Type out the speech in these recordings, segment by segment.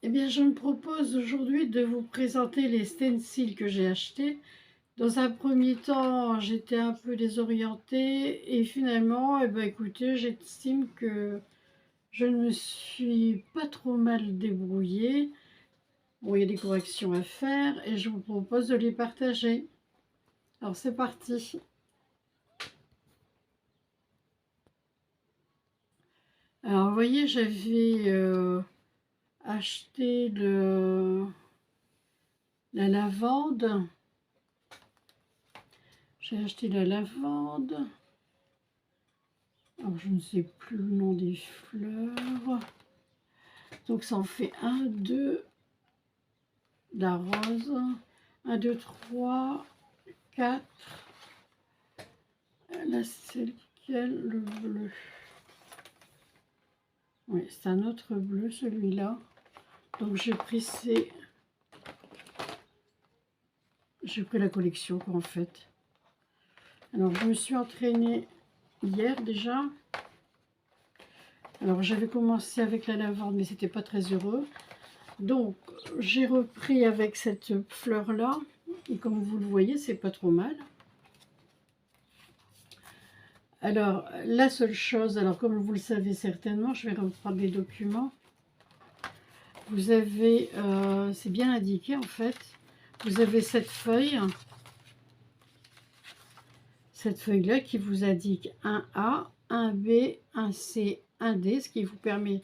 Eh bien, je me propose aujourd'hui de vous présenter les stencils que j'ai achetés. Dans un premier temps, j'étais un peu désorientée et finalement, eh ben, écoutez, j'estime que je ne me suis pas trop mal débrouillée. Bon, il y a des corrections à faire et je vous propose de les partager. Alors, c'est parti. Alors, vous voyez, j'avais acheté la lavande. J'ai acheté la lavande. Alors, je ne sais plus le nom des fleurs. Donc, ça en fait un, deux, la rose. Un, deux, trois, quatre. Là, c'est lequel? Le bleu. Oui, c'est un autre bleu, celui-là. Donc, j'ai pris la collection, quoi, en fait. Alors, je me suis entraînée hier, déjà. Alors, j'avais commencé avec la lavande, mais c'était pas très heureux. Donc, j'ai repris avec cette fleur-là. Et comme vous le voyez, c'est pas trop mal. Alors, la seule chose, alors comme vous le savez certainement, je vais reprendre les documents. Vous avez, c'est bien indiqué en fait, vous avez cette feuille-là qui vous indique un A, un B, un C, un D, ce qui vous permet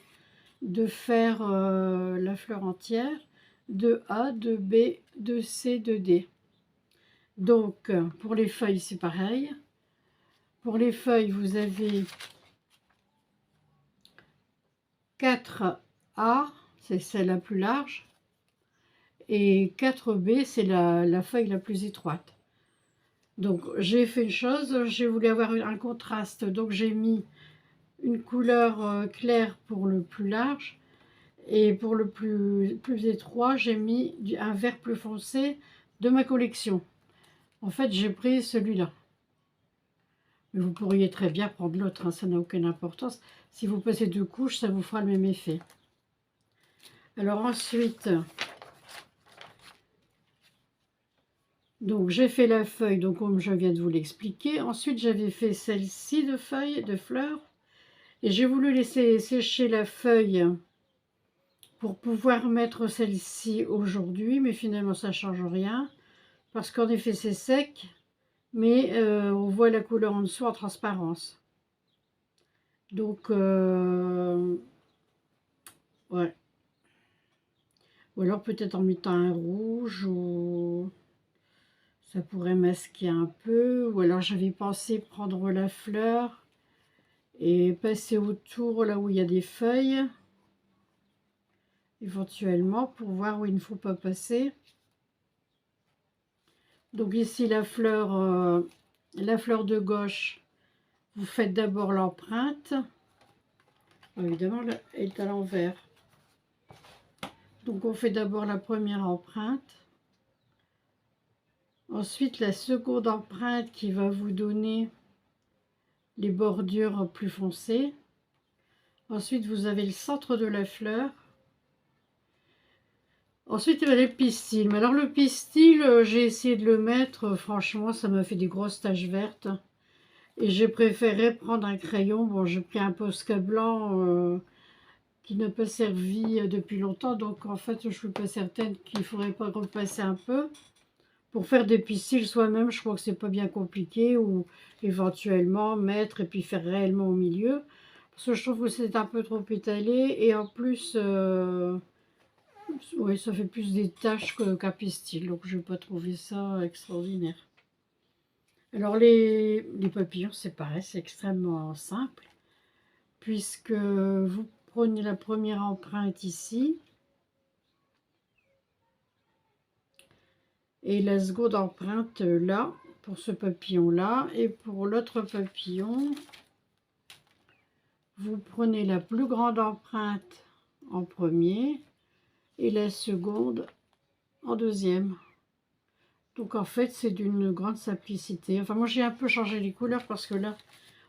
de faire la fleur entière, de A, de B, de C, de D. Donc, pour les feuilles, c'est pareil. Pour les feuilles, vous avez 4A, c'est celle la plus large, et 4B, c'est la feuille la plus étroite. Donc, j'ai fait une chose, j'ai voulu avoir un contraste, donc j'ai mis une couleur claire pour le plus large, et pour le plus étroit, j'ai mis un vert plus foncé de ma collection. En fait, j'ai pris celui-là. Mais vous pourriez très bien prendre l'autre, hein, ça n'a aucune importance. Si vous passez 2 couches, ça vous fera le même effet. Alors ensuite, donc j'ai fait la feuille, donc comme je viens de vous l'expliquer. Ensuite, j'avais fait celle-ci de feuilles, de fleurs. Et j'ai voulu laisser sécher la feuille pour pouvoir mettre celle-ci aujourd'hui. Mais finalement, ça ne change rien. Parce qu'en effet, c'est sec. Mais on voit la couleur en dessous en transparence. Donc, ouais. Ou alors peut-être en mettant un rouge ou ça pourrait masquer un peu. Ou alors j'avais pensé prendre la fleur et passer autour là où il y a des feuilles. Éventuellement pour voir où il ne faut pas passer. Donc ici la fleur de gauche, vous faites d'abord l'empreinte. Évidemment, là, elle est à l'envers. Donc on fait d'abord la première empreinte. Ensuite la seconde empreinte qui va vous donner les bordures plus foncées. Ensuite vous avez le centre de la fleur. Ensuite il y a les pistils. Mais alors le pistil, j'ai essayé de le mettre. Franchement, ça m'a fait des grosses taches vertes. Et j'ai préféré prendre un crayon. Bon, j'ai pris un Posca blanc qui n'a pas servi depuis longtemps. Donc, en fait, je ne suis pas certaine qu'il ne faudrait pas repasser un peu. Pour faire des pistils soi-même, je crois que c'est pas bien compliqué. Ou éventuellement mettre et puis faire réellement au milieu. Parce que je trouve que c'est un peu trop étalé. Et en plus, ouais, ça fait plus des taches qu'un pistil. Donc, je n'ai pas trouvé ça extraordinaire. Alors, les papillons, c'est pareil, c'est extrêmement simple. Puisque vous prenez la première empreinte ici et la seconde empreinte là pour ce papillon là, et pour l'autre papillon vous prenez la plus grande empreinte en premier et la seconde en deuxième. Donc en fait c'est d'une grande simplicité. Enfin moi j'ai un peu changé les couleurs parce que là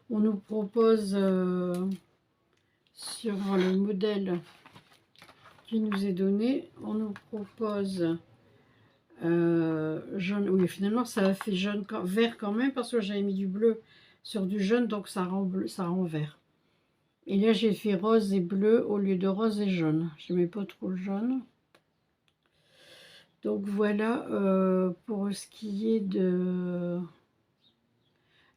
on nous propose sur le modèle qui nous est donné. On nous propose jaune. Oui, finalement, ça a fait jaune, vert quand même, parce que j'avais mis du bleu sur du jaune, donc ça rend bleu, ça rend vert. Et là, j'ai fait rose et bleu au lieu de rose et jaune. Je n'aimais pas trop le jaune. Donc voilà pour ce qui est de...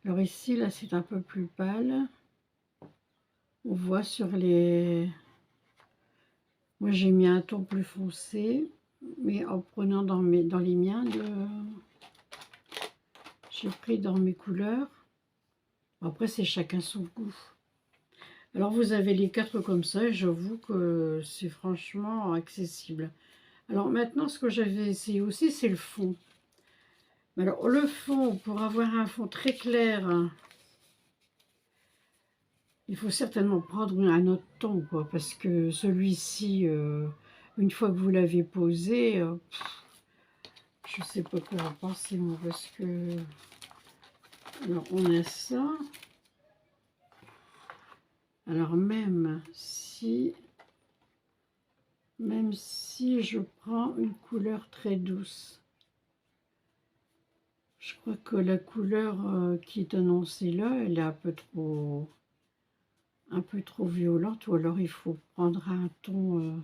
Alors ici, là, c'est un peu plus pâle. On voit sur les... Moi, j'ai mis un ton plus foncé, mais en prenant dans les miens, j'ai pris dans mes couleurs. Après, c'est chacun son goût. Alors, vous avez les 4 comme ça, et j'avoue que c'est franchement accessible. Alors maintenant, ce que j'avais essayé aussi, c'est le fond. Alors, le fond, pour avoir un fond très clair, il faut certainement prendre un autre ton, quoi, parce que celui-ci, une fois que vous l'avez posé, je sais pas quoi en penser, moi, parce que... Alors, on a ça. Alors, même si je prends une couleur très douce, je crois que la couleur qui est annoncée là, elle est un peu trop violente, ou alors il faut prendre un ton...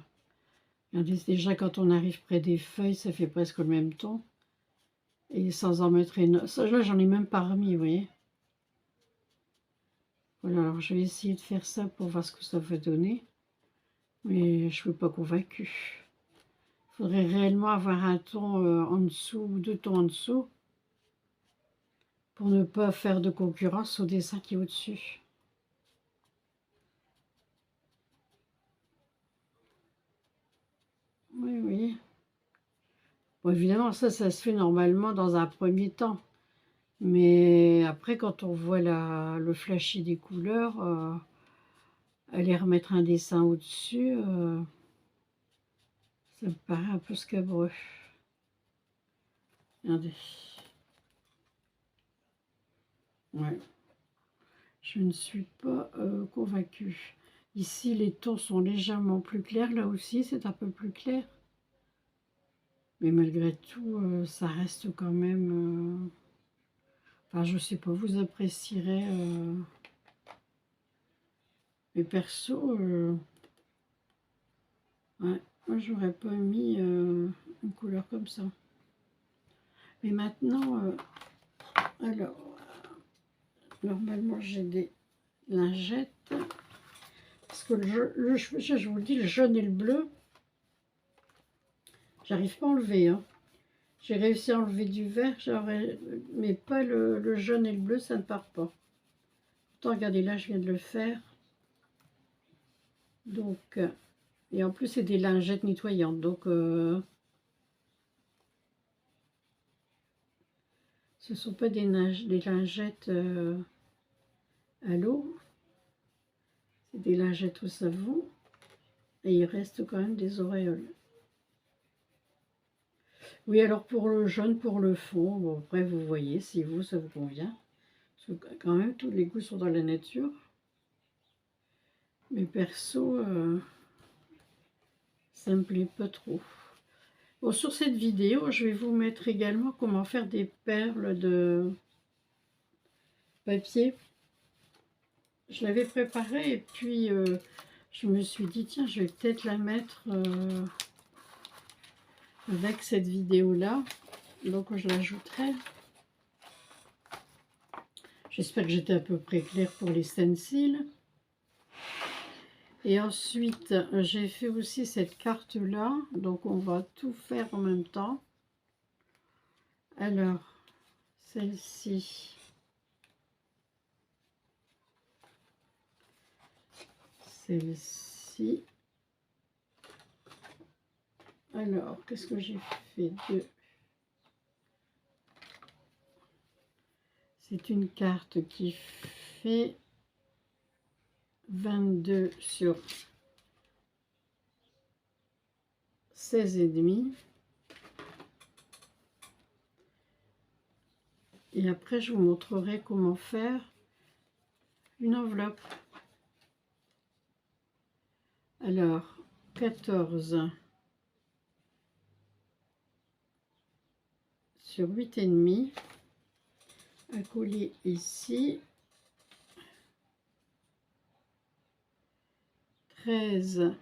regardez, déjà quand on arrive près des feuilles, ça fait presque le même ton. Et sans en mettre une... Ça, là, j'en ai même pas remis, vous voyez. Voilà, alors je vais essayer de faire ça pour voir ce que ça va donner. Mais je ne suis pas convaincue. Il faudrait réellement avoir un ton en dessous, ou 2 tons en dessous, pour ne pas faire de concurrence au dessin qui est au-dessus. Oui, oui. Bon, évidemment, ça se fait normalement dans un premier temps. Mais après, quand on voit le flashy des couleurs, aller remettre un dessin au-dessus, ça me paraît un peu scabreux. Regardez. Ouais. Je ne suis pas convaincue. Ici, les tons sont légèrement plus clairs. Là aussi, c'est un peu plus clair. Mais malgré tout, ça reste quand même... Enfin, je sais pas, vous apprécierez... Mais perso, ouais, moi, j'aurais pas mis une couleur comme ça. Mais maintenant, alors, normalement, j'ai des lingettes. Parce que je vous le dis, le jaune et le bleu, j'arrive pas à enlever. Hein. J'ai réussi à enlever du vert, mais pas le jaune et le bleu, ça ne part pas. Pourtant, regardez, là, je viens de le faire. Donc, et en plus, c'est des lingettes nettoyantes. Donc, ce ne sont pas des lingettes à l'eau. C'est des lingettes au savon. Et il reste quand même des auréoles. Oui, alors pour le jaune, pour le fond, bon, après, vous voyez, si vous, ça vous convient. Parce que quand même, tous les goûts sont dans la nature. Mais perso, ça me plaît pas trop. Bon, sur cette vidéo, je vais vous mettre également comment faire des perles de papier. Je l'avais préparée et puis je me suis dit, tiens, je vais peut-être la mettre avec cette vidéo-là. Donc, je l'ajouterai. J'espère que j'étais à peu près claire pour les stencils. Et ensuite, j'ai fait aussi cette carte-là. Donc, on va tout faire en même temps. Alors, celle-ci. Celle-ci. Alors, qu'est-ce que j'ai fait de... C'est une carte qui fait 22 sur 16,5. Et après, je vous montrerai comment faire une enveloppe. Alors, 14 sur 8,5 à coller ici. 13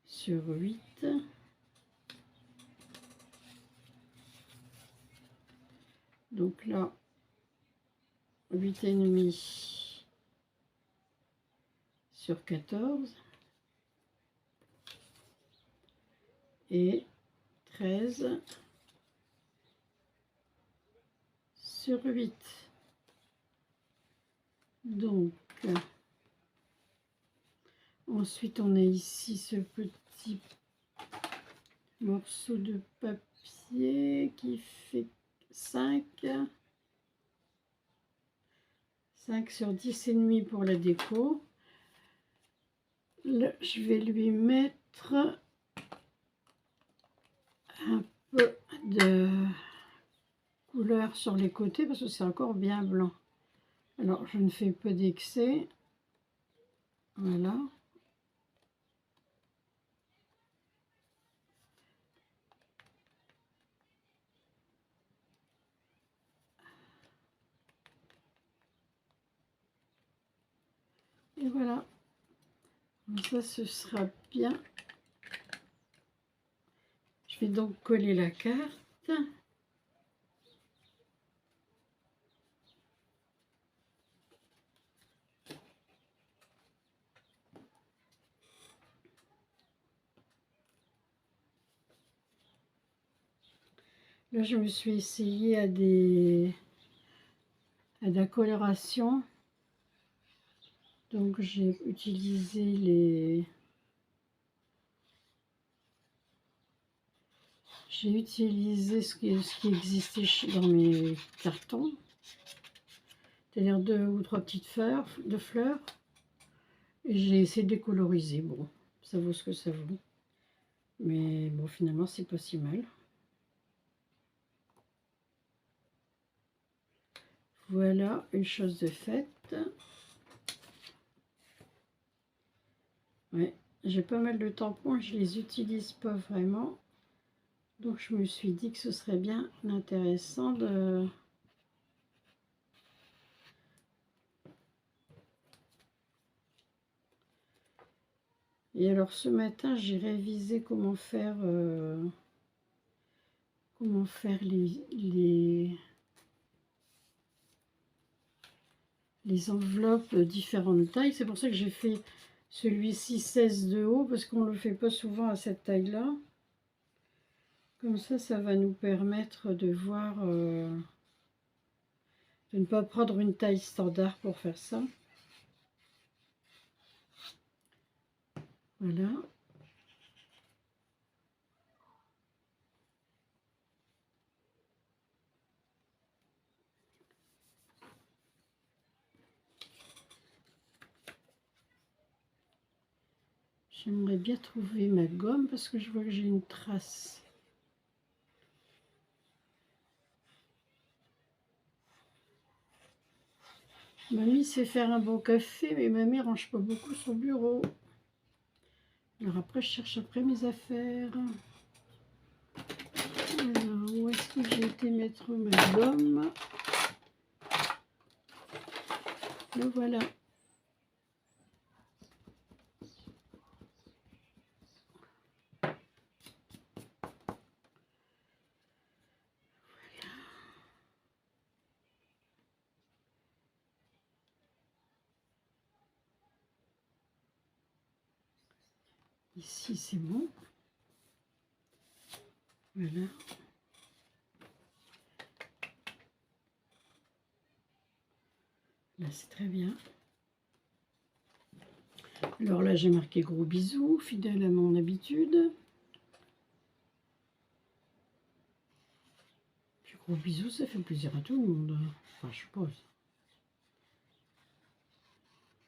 sur 8. Donc là, 8,5 sur 14 et 13 sur 8. Donc, ensuite, on a ici ce petit morceau de papier qui fait 5 sur 10,5 pour la déco. Là, je vais lui mettre un peu de couleur sur les côtés parce que c'est encore bien blanc. Alors, je ne fais pas d'excès. Voilà. Et voilà. Ça, ce sera bien. Je vais donc coller la carte. Là, je me suis essayée à de la coloration. Donc, j'ai utilisé ce qui existait dans mes cartons. C'est-à-dire 2 ou 3 petites fleurs. Et j'ai essayé de les coloriser. Bon, ça vaut ce que ça vaut. Mais bon, finalement, c'est pas si mal. Voilà une chose de faite. Ouais, j'ai pas mal de tampons, je les utilise pas vraiment. Donc je me suis dit que ce serait bien intéressant de... Et alors ce matin, j'ai révisé comment faire les enveloppes de différentes tailles. C'est pour ça que j'ai fait celui-ci 16 de haut, parce qu'on ne le fait pas souvent à cette taille-là. Comme ça va nous permettre de voir, de ne pas prendre une taille standard pour faire ça. Voilà. J'aimerais bien trouver ma gomme parce que je vois que j'ai une trace. Mamie sait faire un bon café, mais mamie range pas beaucoup son bureau. Alors après, je cherche après mes affaires. Alors, où est-ce que j'ai été mettre ma gomme? Le voilà. Ici, c'est bon. Voilà. Là, c'est très bien. Alors là, j'ai marqué gros bisous, fidèle à mon habitude. Puis gros bisous, ça fait plaisir à tout le monde. Enfin, je suppose.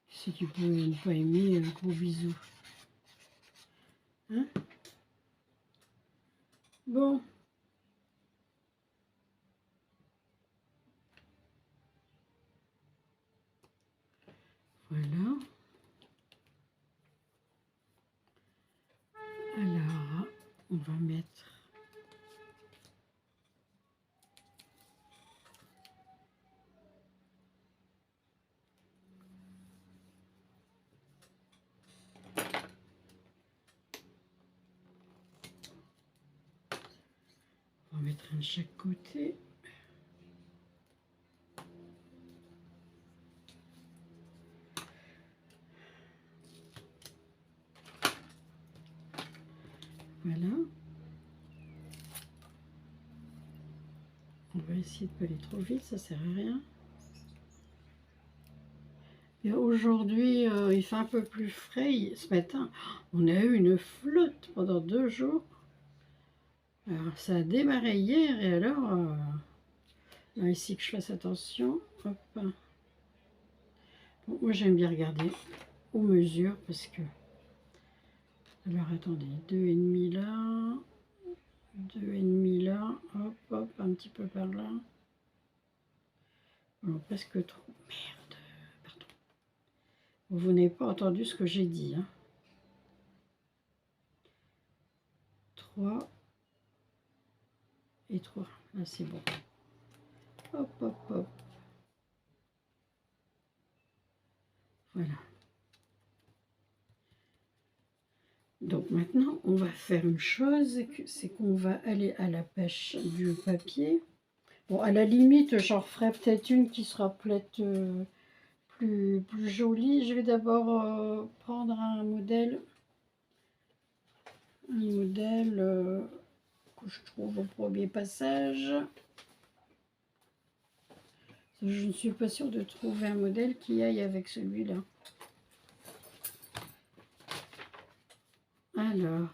Si tu peux ne pas aimer un gros bisou. Hein? Bon. Voilà. va mettre un de chaque côté. Voilà. On va essayer de ne pas aller trop vite, ça sert à rien. Et aujourd'hui, il fait un peu plus frais. Ce matin, on a eu une flotte pendant 2 jours. Alors, ça a démarré hier et alors, là, ici que je fasse attention. Hop. Bon, moi, j'aime bien regarder aux mesures parce que... Alors, attendez, 2,5 là, 2,5 là, hop, hop, un petit peu par là. Non, presque trop. Merde, pardon. Vous n'avez pas entendu ce que j'ai dit. Hein. 3 et 3. Là, c'est bon. Hop, hop, hop. Voilà. Donc maintenant, on va faire une chose, c'est qu'on va aller à la pêche du papier. Bon, à la limite, j'en ferai peut-être une qui sera peut-être plus jolie. Je vais d'abord prendre un modèle que je trouve au premier passage. Je ne suis pas sûre de trouver un modèle qui aille avec celui-là. Alors,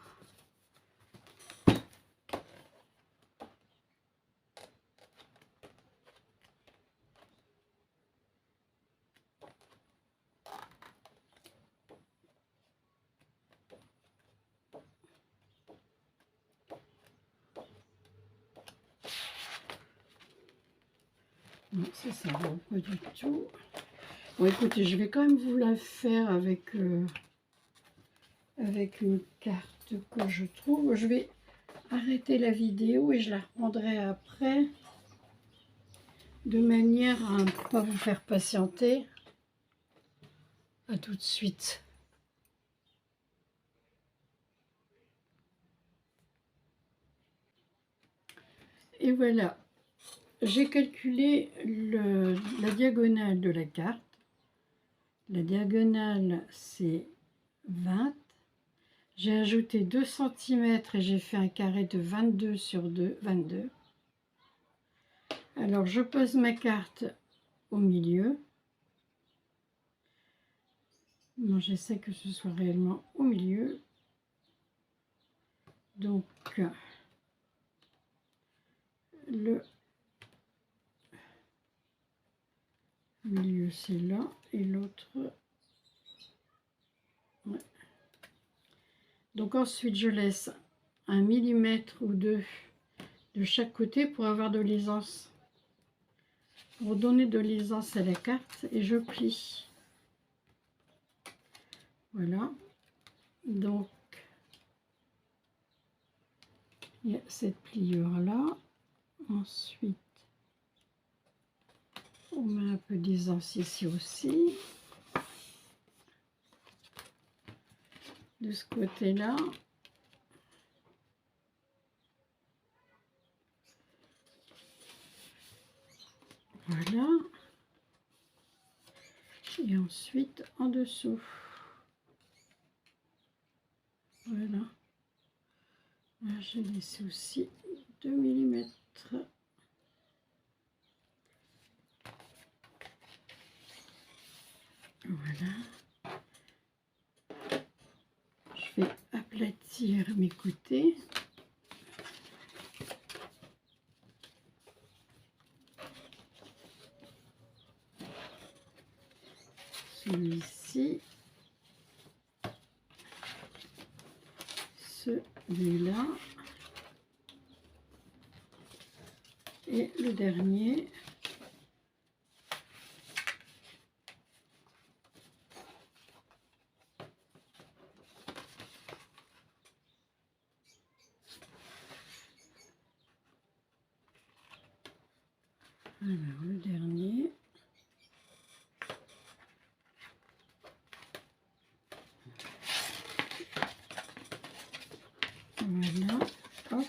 non, ça ne va pas du tout. Bon, écoutez, je vais quand même vous la faire avec une carte que je trouve. Je vais arrêter la vidéo et je la reprendrai après, de manière à ne pas vous faire patienter. À tout de suite. Et voilà, j'ai calculé la diagonale de la carte. La diagonale, c'est 20. J'ai ajouté 2 cm et j'ai fait un carré de 22 sur 2, 22. Alors, je pose ma carte au milieu. Non, j'essaie que ce soit réellement au milieu. Donc, le milieu, c'est là, et l'autre... Ouais. Donc, ensuite, je laisse 1 millimètre ou 2 de chaque côté pour avoir de l'aisance. Pour donner de l'aisance à la carte, et je plie. Voilà. Donc, il y a cette pliure là. Ensuite, on met un peu d'aisance ici aussi. De ce côté-là. Voilà. Et ensuite, en dessous. Voilà. Là, j'ai laissé aussi 2 mm. Voilà. Je vais aplatir mes côtés. Celui-ci. Celui-là. Et le dernier. Alors, le dernier. Voilà. Hop.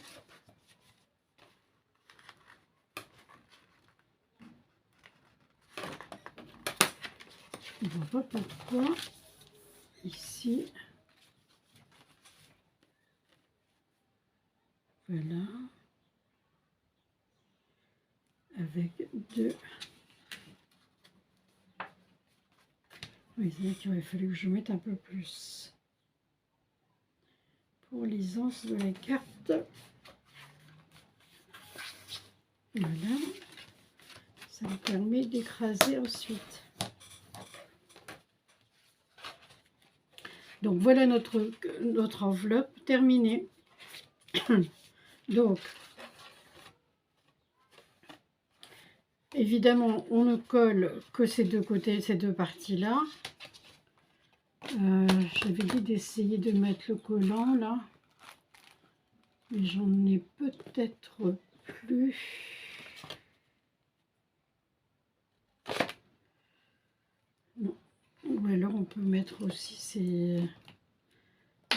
Je ne vois pas pourquoi. Ici. Voilà. Avec deux. Oui, c'est vrai qu'il aurait fallu que je mette un peu plus. Pour l'aisance de la carte. Voilà. Ça me permet d'écraser ensuite. Donc voilà notre enveloppe terminée. Donc, évidemment, on ne colle que ces deux côtés, ces deux parties-là. J'avais dit d'essayer de mettre le collant là. Mais j'en ai peut-être plus. Non. Ou alors on peut mettre aussi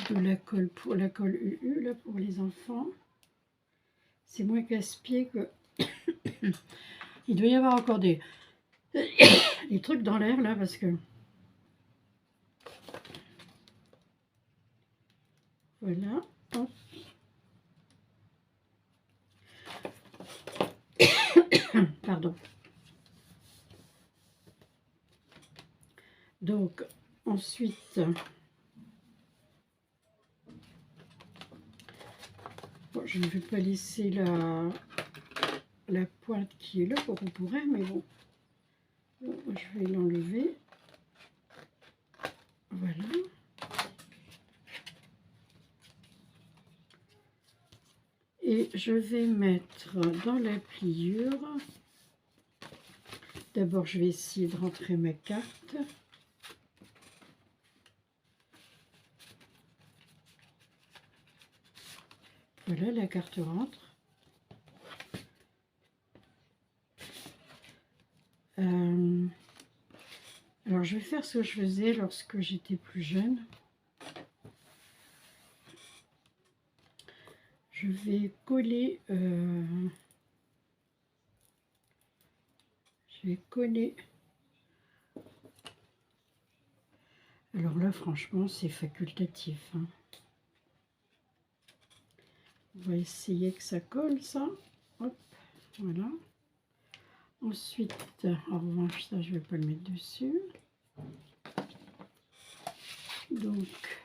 de la colle pour la colle UU là pour les enfants. C'est moins casse-pied que. Il doit y avoir encore des trucs dans l'air là parce que. Voilà. Hop. Pardon. Donc ensuite. Bon, je ne vais pas laisser la pointe qui est là comme on pourrait, mais bon. Je vais l'enlever. Voilà. Et je vais mettre dans la pliure. D'abord, je vais essayer de rentrer ma carte. Voilà, la carte rentre. Alors, je vais faire ce que je faisais lorsque j'étais plus jeune. Je vais coller... je vais coller... Alors là, franchement, c'est facultatif. Hein. On va essayer que ça colle, ça. Hop, voilà. Ensuite, en revanche, ça, je ne vais pas le mettre dessus. Donc,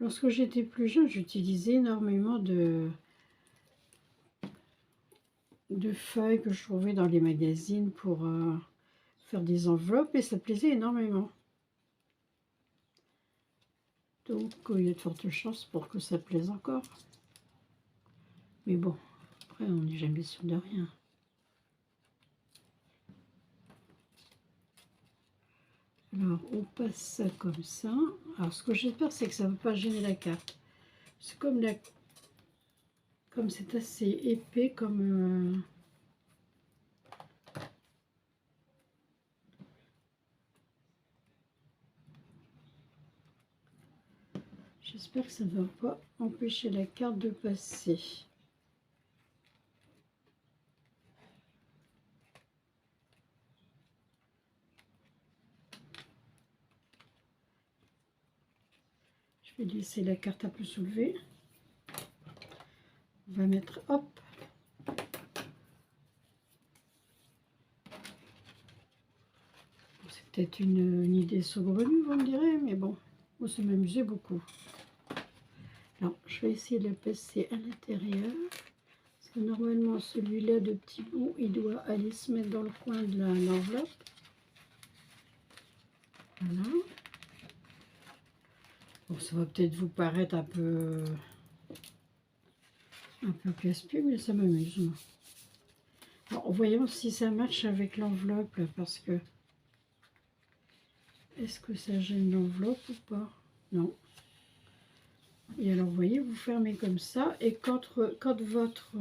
lorsque j'étais plus jeune, j'utilisais énormément de feuilles que je trouvais dans les magazines pour faire des enveloppes et ça plaisait énormément. Donc, il y a de fortes chances pour que ça plaise encore. Mais bon, après, on n'est jamais sûr de rien. Alors, on passe ça comme ça. Alors, ce que j'espère, c'est que ça ne va pas gêner la carte. C'est comme c'est assez épais, comme... J'espère que ça ne va pas empêcher la carte de passer. Je vais laisser la carte un peu soulevée. On va mettre, hop. C'est peut-être une idée saugrenue, vous me direz, mais bon, moi ça m'amusait beaucoup. Alors, je vais essayer de la passer à l'intérieur. Parce que normalement, celui-là de petit bout, il doit aller se mettre dans le coin de l'enveloppe. Voilà. Bon, ça va peut-être vous paraître un peu casse-pied, mais ça m'amuse. Alors, voyons si ça matche avec l'enveloppe, parce que Est-ce que ça gêne l'enveloppe ou pas? Non. Et alors, vous voyez, vous fermez comme ça. Et quand votre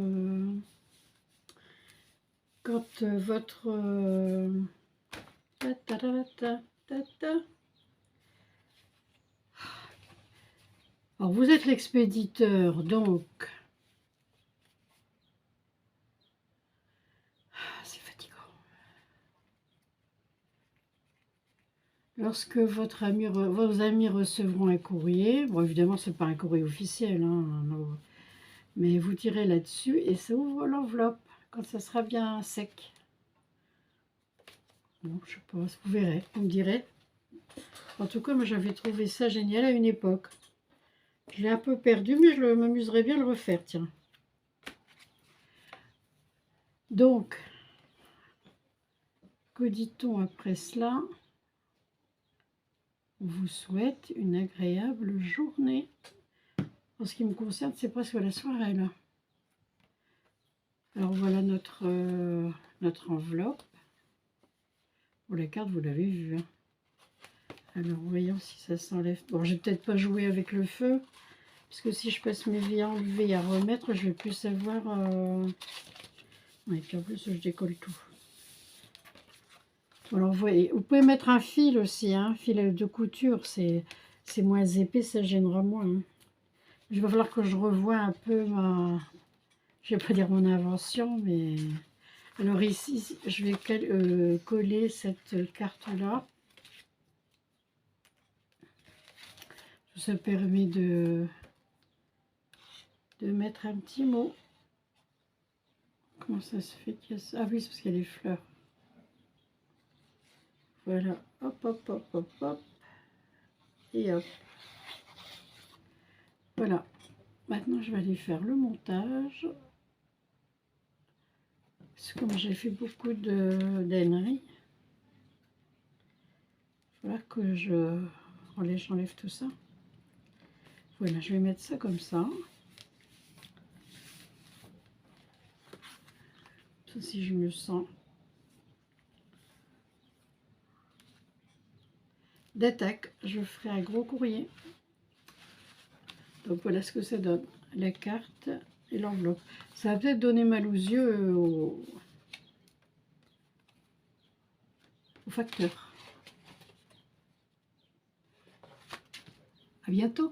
ta, ta, ta, ta, ta, ta. Alors, vous êtes l'expéditeur, donc c'est fatigant. Lorsque vos amis recevront un courrier, bon, évidemment, c'est pas un courrier officiel, hein, non, mais vous tirez là-dessus et ça ouvre l'enveloppe quand ça sera bien sec. Bon, je pense, vous verrez, vous me direz. En tout cas, moi, j'avais trouvé ça génial à une époque. Je l'ai un peu perdu, mais je m'amuserais bien de le refaire, tiens. Donc, que dit-on après cela? On vous souhaite une agréable journée. En ce qui me concerne, c'est presque la soirée, là. Alors, voilà notre enveloppe. Pour la carte, vous l'avez vu. Hein. Alors, voyons si ça s'enlève. Bon, j'ai peut-être pas joué avec le feu. Parce que si je passe mes vies à enlever et à remettre, je vais plus savoir... Et puis en plus, je décolle tout. Alors, vous voyez, vous pouvez mettre un fil aussi, hein, fil de couture, c'est moins épais, ça gênera moins. Hein. Il va falloir que je revoie un peu ma... Je vais pas dire mon invention, mais... Alors ici, je vais coller cette carte-là. Ça permet de mettre un petit mot. Comment ça se fait qu'il y a ça? Ah oui, c'est parce qu'il y a des fleurs. Voilà, hop, hop, hop, hop, hop. Et hop. Voilà. Maintenant, je vais aller faire le montage. Parce que comme j'ai fait beaucoup d'aineries, il va falloir que j'enlève tout ça. Voilà, je vais mettre ça comme ça. Ça, si je me sens d'attaque, je ferai un gros courrier. Donc voilà ce que ça donne, la carte et l'enveloppe. Ça va peut-être donner mal aux yeux au facteur. À bientôt.